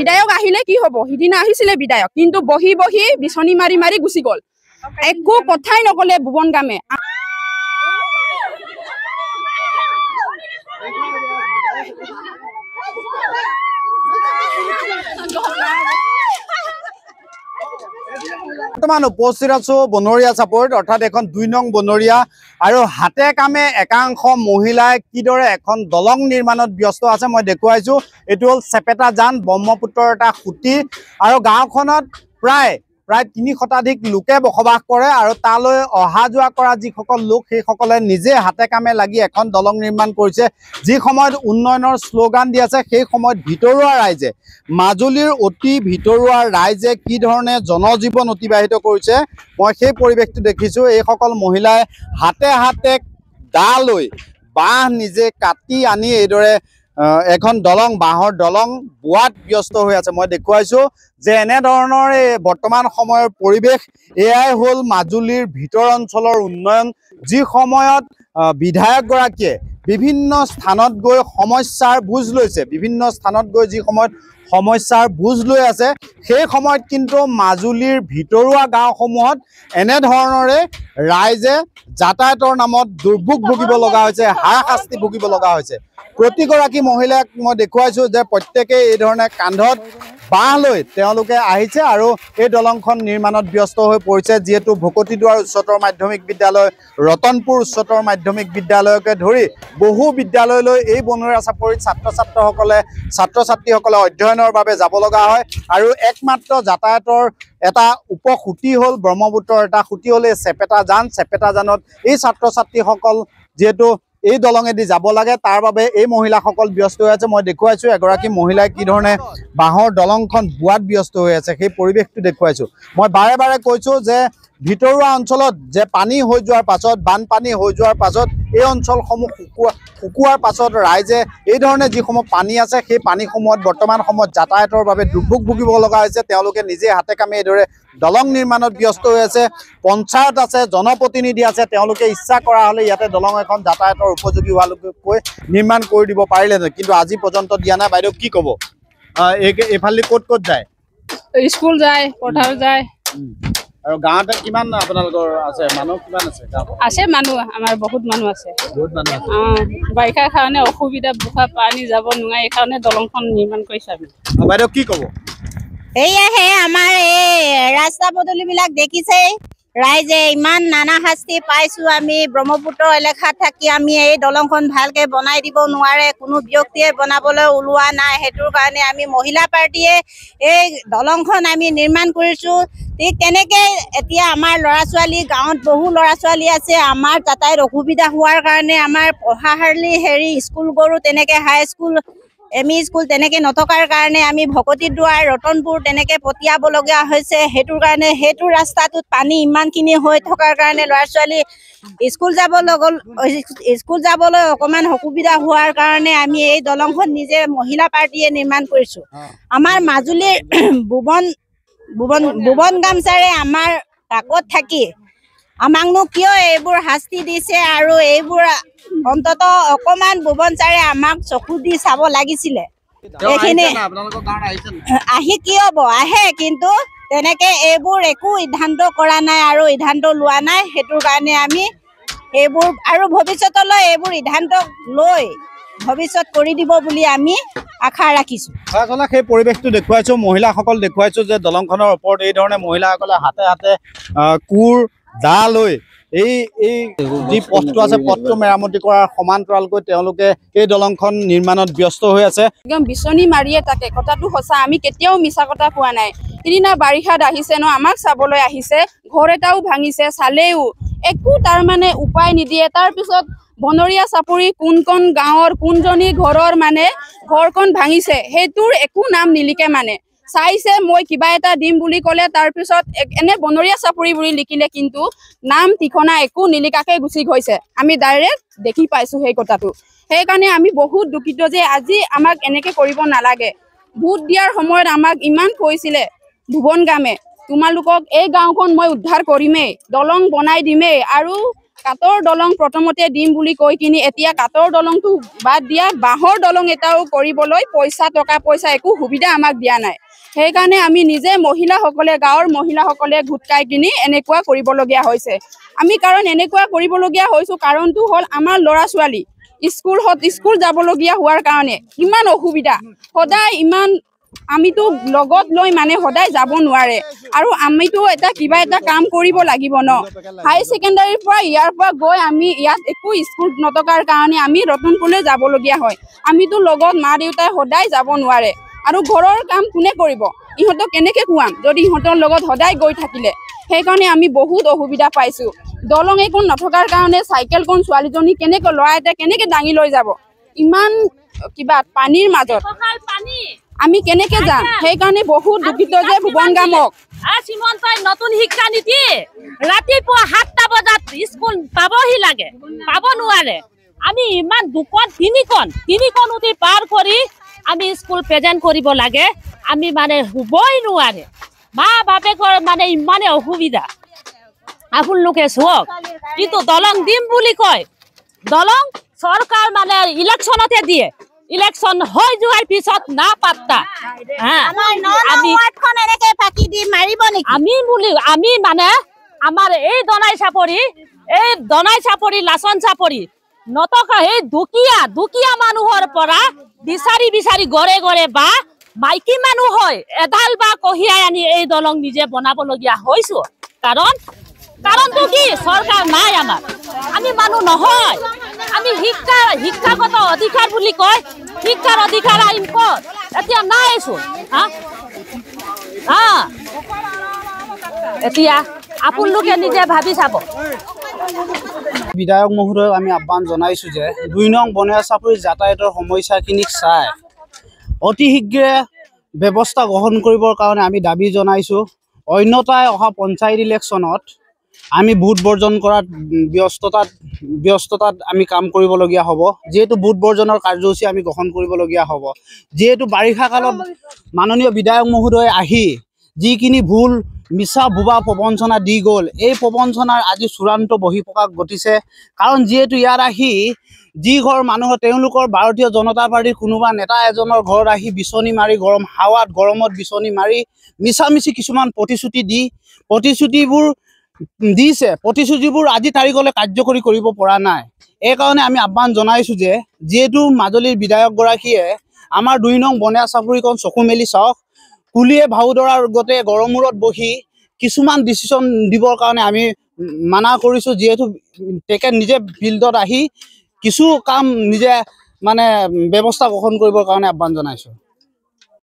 বিধায়ক আহিলে কি হ'ব সিদিনা আহিছিলে বিধায়ক কিন্তু বহি বহি বিচনী মাৰি মাৰি গুচি গ'ল একো কথাই নকলে ভুৱন গামে বৰ্তমান উপস্থিত আছো বনৰীয়া চাপৰিত অৰ্থাৎ এখন 2 নং বনৰীয়া আৰু হাতে কামে একাংশ মহিলাই কিদৰে এখন দলং নিৰ্মাণত ব্যস্ত আছে মই দেখুৱাইছো এটো হল চেপেটা জান ব্ৰহ্মপুত্ৰৰ এটা খুঁটি আৰু গাঁওখনত প্ৰায় 3 শতাধিক লোকে বসবাস কৰে আৰু তালৈ অহা যোৱা কৰা যিসকল লোক সেই সকলে নিজে হাতে কামে লাগি এখন দলং নিৰ্মাণ কৰিছে যি সময়ত উন্নয়নৰ স্লোগান দি আছে সেই সময়ত ভিতৰুৱা ৰাইজে মাজুলীৰ অতি ভিতৰুৱা ৰাইজে কি ধৰণে জনজীৱন অতিবাহিত কৰিছে মই সেই পৰিৱেশটো দেখিছো এই সকল মহিলাই হাতে হাতে দা লৈ বাঁহ নিজে কাটি আনি এইদৰে এখন দলং বাঁহৰ দলং বুৱাত ব্যস্ত হৈ আছে মই দেখুৱাইছো যে এনে ধৰণৰ বৰ্তমান সময়ৰ পৰিৱেশ এয়াই হল মাজুলীৰ ভিতৰ অঞ্চলৰ উন্নয়ন যি সময়ত বিধায়ক গৰাকীয়ে বিভিন্ন স্থানত গৈ সমস্যাৰ বুজ লৈছে বিভিন্ন স্থানত গৈ যি সময়ত সমস্যাৰ বুজ লৈ আছে সেই সময়ত কিন্তু মাজুলীৰ ভিতৰুৱা গাঁওসমূহত এনে ধৰণৰে ৰাইজে যাতায়াতৰ নামত দুৰ্ভোগ ভুগিব লগা হৈছে হাৰাশাস্তি ভুগিব লগা হৈছে প্ৰতিগৰাকী মহিলাক মই দেখুৱাইছো যে প্ৰত্যেকে এই ধৰণে কান্ধত বাঁহ লৈ তেওঁলোকে আহিছে আৰু এই দলংখন নিৰ্মাণত ব্যস্ত হৈ পৰিছে যিহেতু ভকতিদুৱাৰ উচ্চতৰ মাধ্যমিক বিদ্যালয় ৰতনপুৰ উচ্চতৰ মাধ্যমিক বিদ্যালয়কে ধৰি বহু বিদ্যালয়লৈ এই বনৰীয়া চাপৰিত ছাত্ৰ ছাত্ৰীসকলে অধ্যয়নৰ বাবে যাব লগা হয় আৰু একমাত্ৰ যাতায়াতৰ এটা উপখুঁটি হল ব্ৰহ্মপুত্ৰৰ এটা খুঁটি হল এই চেপেটা জানত এই ছাত্ৰ ছাত্ৰীসকল যেহেতু এই দলঙেদি যাব লাগে তাৰ বাবে এই মহিলাসকল ব্যস্ত হৈ আছে মই দেখুৱাইছো এগৰাকী মহিলাই কি ধৰণে বাঁহৰ দলংখন বুৱাত ব্যস্ত হৈ আছে সেই পৰিৱেশটো দেখুৱাইছো মই বাৰে বাৰে কৈছো যে ভিতৰুৱা অঞ্চলত যে পানী হৈ যোৱাৰ পাছত বানপানী হৈ যোৱাৰ পাছত এই অঞ্চলসমূহ শুকুৱাৰ পাছত ৰাইজে এই ধৰণে যিসমূহ পানী আছে সেই পানীসমূহত বৰ্তমান সময়ত যাতায়াতৰ বাবে দুৰ্ভোগ ভুগিব লগা হৈছে তেওঁলোকে নিজে হাতে কামে এইদৰে দলং নিৰ্মাণত ব্যস্ত হৈ আছে পঞ্চায়ত আছে জনপ্ৰতিনিধি আছে তেওঁলোকে ইচ্ছা কৰা হলে ইয়াতে দলং এখন যাতায়াতৰ উপযোগী হোৱালৈকে নিৰ্মাণ কৰি দিব পাৰিলে কিন্তু আজি পৰ্যন্ত দিয়া নাই বাইদেউ কি ক'ব এইফালে ক'ত যায় স্কুল যায় পথাৰ যায় আৰু গাঁৱতে কিমান আপোনালোকৰ আছে মানুহ কিমান আছে মানুহ আমাৰ বহুত মানুহ আছে বাৰিষাৰ কাৰণে অসুবিধা বোকা পানী যাব নোৱাৰে এইকাৰণে দলংখন নিৰ্মাণ কৰিছে আমি বাইদেউ কি ক'ব এয়াহে আমাৰ এই ৰাস্তা পদূলিবিলাক দেখিছে ৰাইজে ইমান নানা শাস্তি পাইছো আমি ব্ৰহ্মপুত্ৰ এলেকাত থাকি আমি এই দলংখন ভালকে বনাই দিব নোৱাৰে কোনো ব্যক্তিয়ে বনাবলৈ ওলোৱা নাই সেইটোৰ কাৰণে আমি মহিলা পাৰ্টিয়ে এই দলংখন আমি নিৰ্মাণ কৰিছো ঠিক তেনেকে এতিয়া আমাৰ ল'ৰা ছোৱালী গাঁৱত বহু ল'ৰা ছোৱালী আছে আমাৰ যাতায়াত অসুবিধা হোৱাৰ কাৰণে আমাৰ পঢ়াশালী স্কুল গৰু তেনেকে হাই স্কুল এমই স্কুল তেনেকে নথকাৰ কাৰণে আমি ভকতিদুৱাৰ ৰতনপুৰ তেনেকে পঠিয়াবলগীয়া হৈছে সেইটোৰ কাৰণে সেইটো ৰাস্তাটোত পানী ইমানখিনি হৈ থকাৰ কাৰণে ল'ৰা ছোৱালী স্কুল যাবলৈ অকণমান অসুবিধা হোৱাৰ কাৰণে আমি এই দলংখন নিজে মহিলা পাৰ্টীয়ে নিৰ্মাণ কৰিছোঁ আমাৰ মাজুলীৰ ভুৱন গামচাৰে আমাৰ কাকত থাকি আমাকনো কিয় এইবোৰ শাস্তি দিছে আৰু এইবোৰ অন্তত অকণমান ভুৱন ছাৰে আমাক চকু দি চাব লাগিছিলে এইখিনি আহি কি হ'ব আহে কিন্তু তেনেকে এইবোৰ একো সিদ্ধান্ত কৰা নাই আৰু সিদ্ধান্ত লোৱা নাই সেইটোৰ কাৰণে আমি এইবোৰ আৰু ভৱিষ্যতলৈ এইবোৰ সিদ্ধান্ত লৈ ভৱিষ্যত কৰি দিব বুলি আমি আশা ৰাখিছো সেই পৰিৱেশটো দেখুৱাইছো মহিলাসকল দেখুৱাইছো যে দলংখনৰ ওপৰত এই ধৰণে মহিলাসকলে হাতে হাতে কোৰ দা লৈ এই যি পথটো আছে পথটো মেৰামতি কৰাৰ সমান্তৰালকৈ তেওঁলোকে এই দলংখন নিৰ্মাণত ব্যস্ত হৈ আছে একদম বিচনী মাৰিয়ে থাকে কথাটো সঁচা আমি কেতিয়াও মিছা কথা কোৱা নাই সিদিনা বাৰিষাত আহিছে ন আমাক চাবলৈ আহিছে ঘৰ এটাও ভাঙিছে চালেও একো তাৰমানে উপায় নিদিয়ে তাৰপিছত বনৰীয়া চাপৰি কোন গাঁৱৰ কোনজনী ঘৰৰ মানে ঘৰখন ভাঙিছে সেইটোৰ একো নাম নিলিখে মানে চাইছে মই কিবা এটা দিম বুলি ক'লে তাৰপিছত এনে বনৰীয়া চাপৰি বুলি লিখিলে কিন্তু নাম ঠিকনা একো নিলিখাকে গুচি গৈছে আমি ডাইৰেক্ট দেখি পাইছো সেই কথাটো সেইকাৰণে আমি বহুত দুখিত যে আজি আমাক এনেকে কৰিব নালাগে ভোট দিয়াৰ সময়ত আমাক ইমান কৈছিলে ভুৱন গামে তোমালোকক এই গাঁওখন মই উদ্ধাৰ কৰিমেই দলং বনাই দিমেই আৰু কাঠৰ দলং প্ৰথমতে দিম বুলি কৈ কিনি এতিয়া কাঠৰ দলংটো বাদ দিয়া বাঁহৰ দলং এটাও কৰিবলৈ টকা পইচা একো সুবিধা আমাক দিয়া নাই। সেইকাৰণে আমি নিজে মহিলাসকলে গাঁৱৰ মহিলাসকলে গোট খাই কিনি এনেকুৱা কৰিবলগীয়া হৈছে। আমি কাৰণ এনেকুৱা কৰিবলগীয়া হৈছোঁ কাৰণটো হ'ল আমাৰ ল'ৰা ছোৱালী স্কুল যাবলগীয়া হোৱাৰ কাৰণে ইমান অসুবিধা, সদায় ইমান আমিতো লগত লৈ মানে সদায় যাব নোৱাৰে আৰু আমিতো কিবা এটা কাম কৰিব লাগিব ন। হাই ছেকেণ্ডাৰীৰ পৰা ইয়াৰ পৰা গৈ আমি ইয়াত একো স্কুল নথকাৰ কাৰণে আমি ৰতনপুৰলৈ যাবলগীয়া হয়। আমিতো লগত মা দেউতাই সদায় যাব নোৱাৰে আৰু ঘৰৰ কাম কোনে কৰিব, ইহঁতক কেনেকৈ খুৱাম যদি ইহঁতৰ লগত সদায় গৈ থাকিলে। সেইকাৰণে আমি বহুত অসুবিধা পাইছোঁ। দলং একো নথকাৰ কাৰণে চাইকেলখন ছোৱালীজনী ল'ৰা এটা কেনেকৈ দাঙি লৈ যাব, ইমান কিবা পানীৰ মাজত আমি কেনেকৈ যাম। সেইকাৰণে বহুত দুখিত যে ভুৱন গামক শ্ৰীমন্তই নতুন শিক্ষা নীতি ৰাতিপুৱা 7টা বজাত স্কুল পাবহি লাগে, পাব নোৱাৰে। আমি ইমান দুখন তিনিখন উঠি পাৰ কৰি আমি স্কুল প্ৰেজেণ্ট কৰিব লাগে, আমি মানে শুবই নোৱাৰে। মা বাপেকৰ মানে ইমানে অসুবিধা। আপোনালোকে চাওক, কিন্তু দলং দিম বুলি কয়, দলং চৰকাৰ মানে ইলেকশ্যনতে দিয়ে, ইলেকশ্যন হৈ যোৱাৰ পিছত না পাত্তা। আমি মানে আমাৰ এই দনাই চাপৰি লাচন চাপৰি নথকা সেই দুখীয়া মানুহৰ পৰা বিচাৰি ঘৰে ঘৰে বা মাইকী মানুহ হয় এডাল বা কঢ়িয়াই আনি এই দলং নিজে বনাবলগীয়া হৈছো। কাৰণটো কি, চৰকাৰ নাই আমাৰ, আমি মানুহ নহয়। আমি শিক্ষাগত অধিকাৰ বুলি কয়, শিক্ষাৰ অধিকাৰ আইন ক'ত এতিয়া নাইচোন। এতিয়া আপোনালোকে নিজে ভাবি চাব। বিধায়ক মহোদয়ক আমি আহ্বান জনাইছোঁ যে 2 নং বনৰীয়া চাপৰি যাতায়াতৰ সমস্যাখিনিক চাই অতি শীঘ্ৰে ব্যৱস্থা গ্ৰহণ কৰিবৰ কাৰণে আমি দাবী জনাইছোঁ। অন্যথাই অহা পঞ্চায়ত ইলেকশ্যনত আমি ভোট বৰ্জন কৰাত ব্যস্ততাত আমি কাম কৰিবলগীয়া হ'ব। যিহেতু ভোট বৰ্জনৰ কাৰ্যসূচী আমি গ্ৰহণ কৰিবলগীয়া হ'ব। যিহেতু বাৰিষা কালত মাননীয় বিধায়ক মহোদয় আহি যিখিনি ভুল মিছা ভুৱা প্ৰবঞ্চনা দি গ'ল, এই প্ৰবঞ্চনাৰ আজি চূড়ান্ত বহিঃপ্ৰকাশ ঘটিছে। কাৰণ যিহেতু ইয়াত আহি যি ঘৰ মানুহৰ তেওঁলোকৰ ভাৰতীয় জনতা পাৰ্টীৰ কোনোবা নেতা এজনৰ ঘৰত আহি বিচনী মাৰি গৰমত বিচনী মাৰি মিছামিছি কিছুমান প্ৰতিশ্ৰুতিবোৰ আজি তাৰিখলৈ কাৰ্যকৰী কৰিব পৰা নাই। এইকাৰণে আমি আহ্বান জনাইছোঁ যে যিহেতু মাজুলীৰ বিধায়কগৰাকীয়ে আমাৰ 2 নং বনৰীয়া চাপৰিখন চকু মেলি চাওক, কুলিয়ে ভাওধৰাৰ গতে গড়মূৰত বহি কিছুমান ডিচিশ্যন দিবৰ কাৰণে আমি মানা কৰিছোঁ। যিহেতু তেখেত নিজে ফিল্ডত আহি কিছু কাম নিজে মানে ব্যৱস্থা গ্ৰহণ কৰিবৰ কাৰণে আহ্বান জনাইছোঁ।